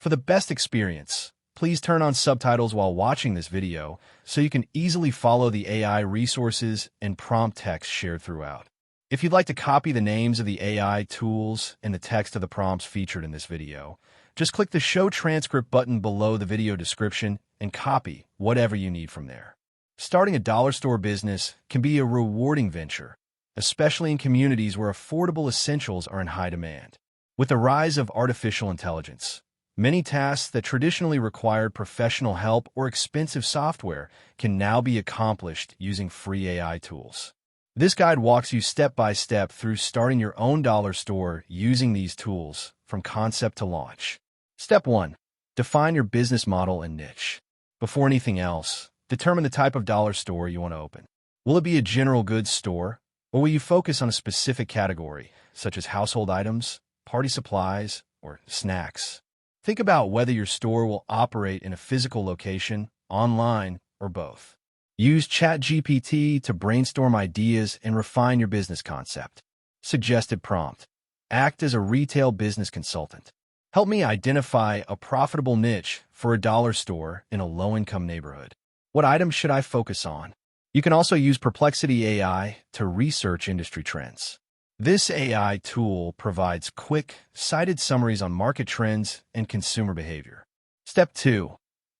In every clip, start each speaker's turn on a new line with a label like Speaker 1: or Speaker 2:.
Speaker 1: For the best experience, please turn on subtitles while watching this video so you can easily follow the AI resources and prompt text shared throughout. If you'd like to copy the names of the AI tools and the text of the prompts featured in this video, just click the Show Transcript button below the video description and copy whatever you need from there. Starting a dollar store business can be a rewarding venture, especially in communities where affordable essentials are in high demand. With the rise of artificial intelligence, many tasks that traditionally required professional help or expensive software can now be accomplished using free AI tools. This guide walks you step by step through starting your own dollar store using these tools from concept to launch. Step 1. Define your business model and niche. Before anything else, determine the type of dollar store you want to open. Will it be a general goods store, or will you focus on a specific category, such as household items, party supplies, or snacks? Think about whether your store will operate in a physical location, online, or both. Use ChatGPT to brainstorm ideas and refine your business concept. Suggested prompt. Act as a retail business consultant. Help me identify a profitable niche for a dollar store in a low-income neighborhood. What items should I focus on? You can also use Perplexity AI to research industry trends. This AI tool provides quick, cited summaries on market trends and consumer behavior. Step 2.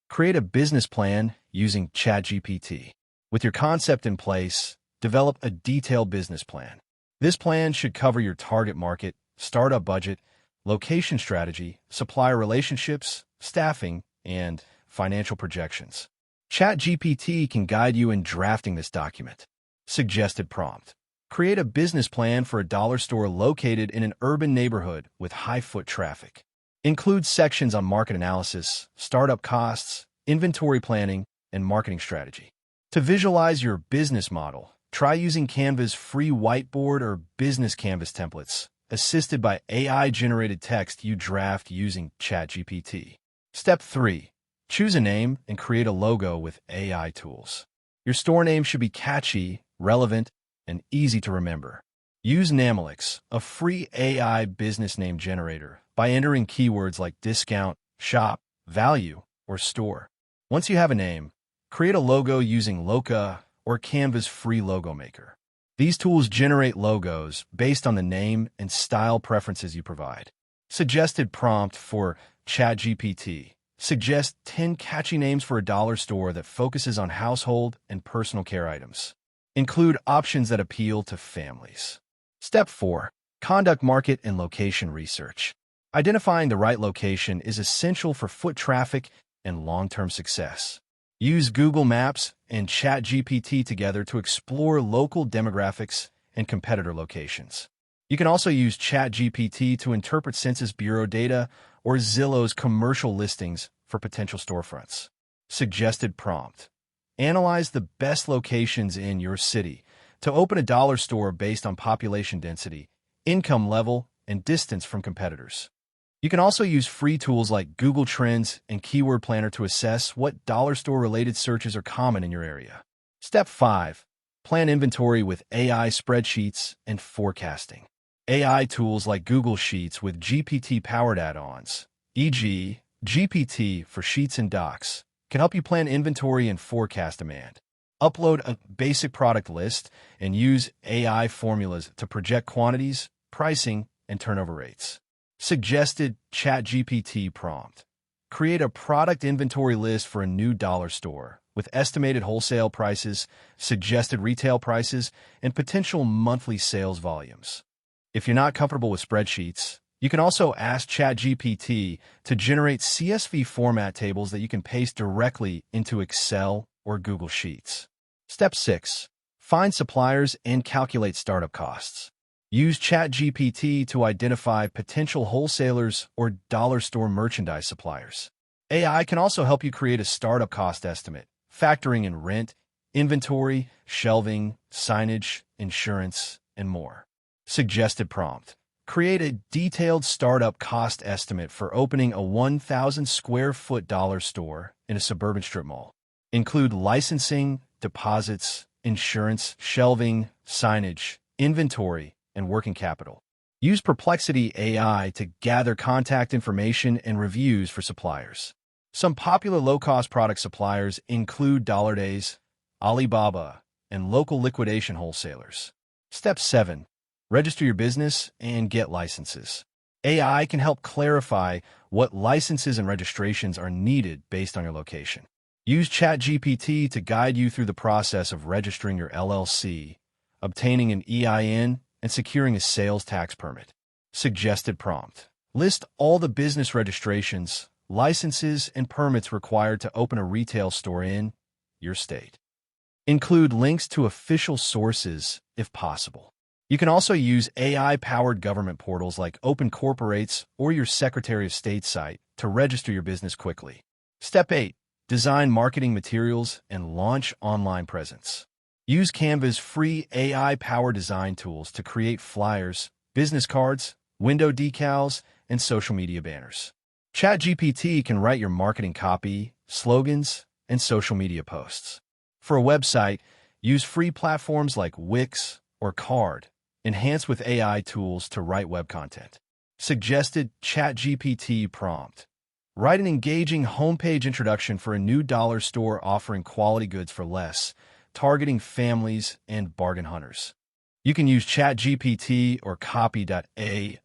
Speaker 1: Create a business plan using ChatGPT. With your concept in place, develop a detailed business plan. This plan should cover your target market, startup budget, location strategy, supplier relationships, staffing, and financial projections. ChatGPT can guide you in drafting this document. Suggested prompt. Create a business plan for a dollar store located in an urban neighborhood with high foot traffic. Include sections on market analysis, startup costs, inventory planning, and marketing strategy. To visualize your business model, try using Canva's free whiteboard or business canvas templates, assisted by AI-generated text you draft using ChatGPT. Step 3. Choose a name and create a logo with AI tools. Your store name should be catchy, relevant, and easy to remember. Use Namalix, a free AI business name generator, by entering keywords like discount, shop, value, or store. Once you have a name, create a logo using Loka or Canva's free logo maker. These tools generate logos based on the name and style preferences you provide. Suggested prompt for ChatGPT. Suggest 10 catchy names for a dollar store that focuses on household and personal care items. Include options that appeal to families. Step 4. Conduct market and location research. Identifying the right location is essential for foot traffic and long-term success. Use Google Maps and ChatGPT together to explore local demographics and competitor locations. You can also use ChatGPT to interpret Census Bureau data or Zillow's commercial listings for potential storefronts. Suggested prompt. Analyze the best locations in your city to open a dollar store based on population density, income level, and distance from competitors. You can also use free tools like Google Trends and Keyword Planner to assess what dollar store-related searches are common in your area. Step 5. Plan inventory with AI spreadsheets and forecasting. AI tools like Google Sheets with GPT-powered add-ons, e.g., GPT for Sheets and Docs, can help you plan inventory and forecast demand. Upload a basic product list and use AI formulas to project quantities, pricing, and turnover rates. Suggested ChatGPT prompt. Create a product inventory list for a new dollar store with estimated wholesale prices, suggested retail prices, and potential monthly sales volumes. If you're not comfortable with spreadsheets, you can also ask ChatGPT to generate CSV format tables that you can paste directly into Excel or Google Sheets. Step 6. Find suppliers and calculate startup costs. Use ChatGPT to identify potential wholesalers or dollar store merchandise suppliers. AI can also help you create a startup cost estimate, factoring in rent, inventory, shelving, signage, insurance, and more. Suggested prompt. Create a detailed startup cost estimate for opening a 1,000 square foot dollar store in a suburban strip mall. Include licensing, deposits, insurance, shelving, signage, inventory, and working capital. Use Perplexity AI to gather contact information and reviews for suppliers. Some popular low-cost product suppliers include Dollar Days, Alibaba, and local liquidation wholesalers. Step 7. Register your business and get licenses. AI can help clarify what licenses and registrations are needed based on your location. Use ChatGPT to guide you through the process of registering your LLC, obtaining an EIN, and securing a sales tax permit. Suggested prompt. List all the business registrations, licenses, and permits required to open a retail store in your state. Include links to official sources if possible. You can also use AI-powered government portals like Open Corporates or your Secretary of State site to register your business quickly. Step 8. Design marketing materials and launch online presence. Use Canva's free AI-powered design tools to create flyers, business cards, window decals, and social media banners. ChatGPT can write your marketing copy, slogans, and social media posts. For a website, use free platforms like Wix or Card, enhanced with AI tools to write web content. Suggested ChatGPT prompt. Write an engaging homepage introduction for a new dollar store offering quality goods for less, targeting families and bargain hunters. You can use ChatGPT or Copy.ai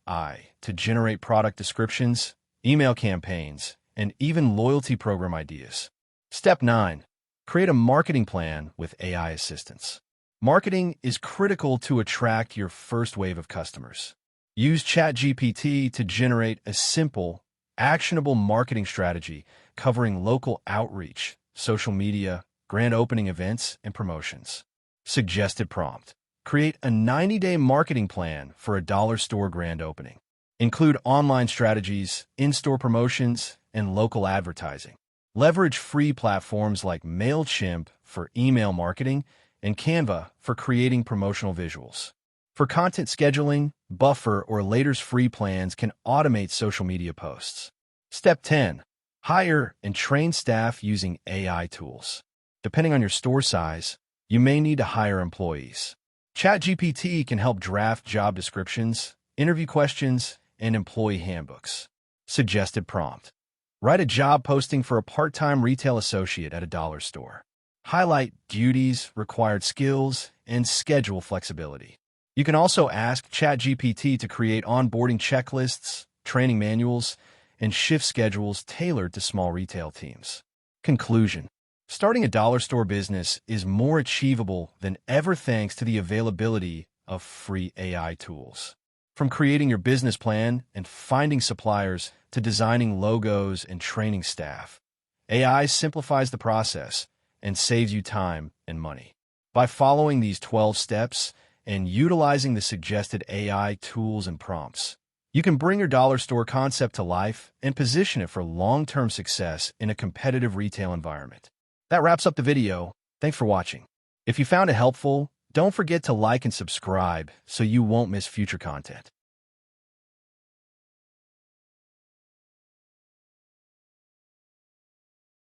Speaker 1: to generate product descriptions, email campaigns, and even loyalty program ideas. Step 9. Create a marketing plan with AI assistance. Marketing is critical to attract your first wave of customers. Use ChatGPT to generate a simple, actionable marketing strategy covering local outreach, social media, grand opening events, and promotions. Suggested prompt. Create a 90-day marketing plan for a dollar store grand opening. Include online strategies, in-store promotions, and local advertising. Leverage free platforms like MailChimp for email marketing and Canva for creating promotional visuals. For content scheduling, Buffer or Later's free plans can automate social media posts. Step 10. Hire and train staff using AI tools. Depending on your store size, you may need to hire employees. ChatGPT can help draft job descriptions, interview questions, and employee handbooks. Suggested prompt. Write a job posting for a part-time retail associate at a dollar store. Highlight duties, required skills, and schedule flexibility. You can also ask ChatGPT to create onboarding checklists, training manuals, and shift schedules tailored to small retail teams. Conclusion. Starting a dollar store business is more achievable than ever thanks to the availability of free AI tools. From creating your business plan and finding suppliers to designing logos and training staff, AI simplifies the process and saves you time and money. By following these 12 steps and utilizing the suggested AI tools and prompts, you can bring your dollar store concept to life and position it for long-term success in a competitive retail environment. That wraps up the video. Thanks for watching. If you found it helpful, don't forget to like and subscribe so you won't miss future content.